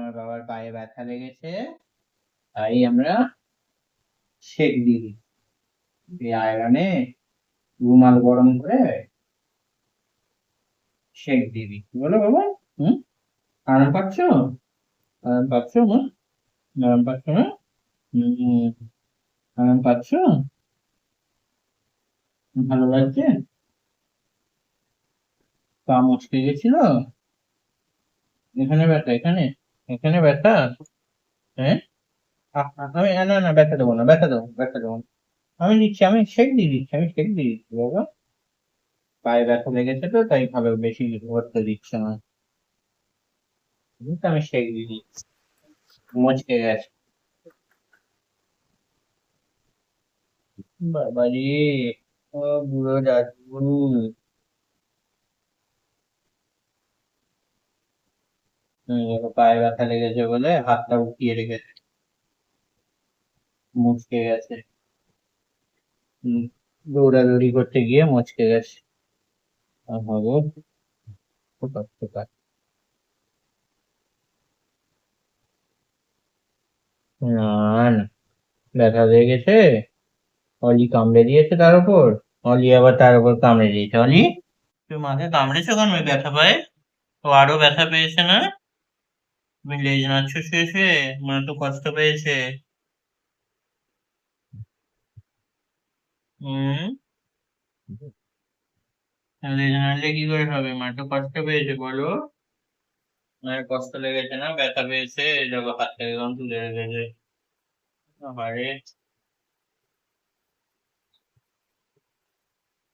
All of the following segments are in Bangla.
আমার বাবার পায়ে ব্যথা লেগেছে, তাই আমরা সেক দিই। এই আয়রনে রুমাল গরম করে সেক দিবি, কি বলো বাবা? হুম, আরাম পাচ্ছ? আরাম পাচ্ছ মা? আরাম পাচ্ছ না? হম, আরাম পাচ্ছ? ভালো লাগছে? পা মচকে গেছিল? এখানে ব্যথা, এখানে এখানে ব্যথা? হ্যাঁ, আমি না না ব্যথা দেবো না, ব্যথা দেবো, ব্যথা দেবো না। আমি দিচ্ছি, আমি সেক দিয়ে দিচ্ছি, আমি সেক দিয়ে দিচ্ছি বাবা। পায়ে ব্যথা লেগেছে তো তাই ভালো বেশি করতে দিচ্ছে না। কিন্তু আমি সেক দিয়ে দিচ্ছি, মচকে গেছে। বাবারে, ও বুড়ো দাদু। পায়ে ব্যথা লেগেছে বলে হাতটা উঠিয়ে রেখেছে, মুচকে গেছে। হম, দৌড়াদৌড়ি করতে গিয়ে মুচকে গেছে। হবে, ফোকা ফোকা। না না, ব্যথা লেগেছে, অলি কামড়ে দিয়েছে তার উপর। অলি আবার তার উপর কামড়ে দিয়েছে। অলি, তুই মাকে কামড়েছো কেন ওই ব্যথা পায়ে? ও আরো ব্যথা পেয়েছে না? তুমি লেজ নাড়ছো শুয়ে শুয়ে, মা তো কষ্ট পেয়েছে। হুম, লেজ নাড়লে কি করে হবে? মা তো কষ্ট পেয়েছে বলো। মায়ের কষ্ট লেগেছে না, ব্যথা পেয়েছে, এই দেখো হাত থেকে কেমন তুলে রেখেছে। আরে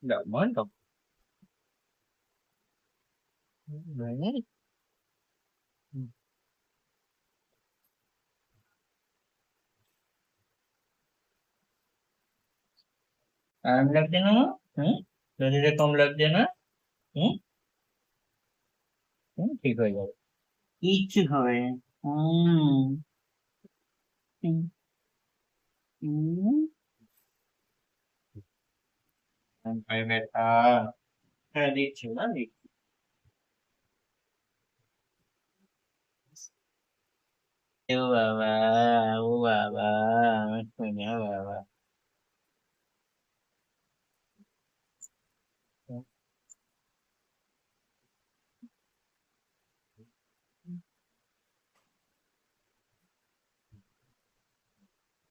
দাও মা, দাও। হুম, আরাম লাগছে না মা? হুম, শরীরে কম লাগছে না? হুম, হুম, ঠিক হয়ে যাবে, কিচ্ছু হবে না। হুম, হুম, হুম। পায়ে ব্যথা, হ্যাঁ দিচ্ছি না, দিচ্ছি। ও বাবা, ও বাবা, আমার সোনা বাবা।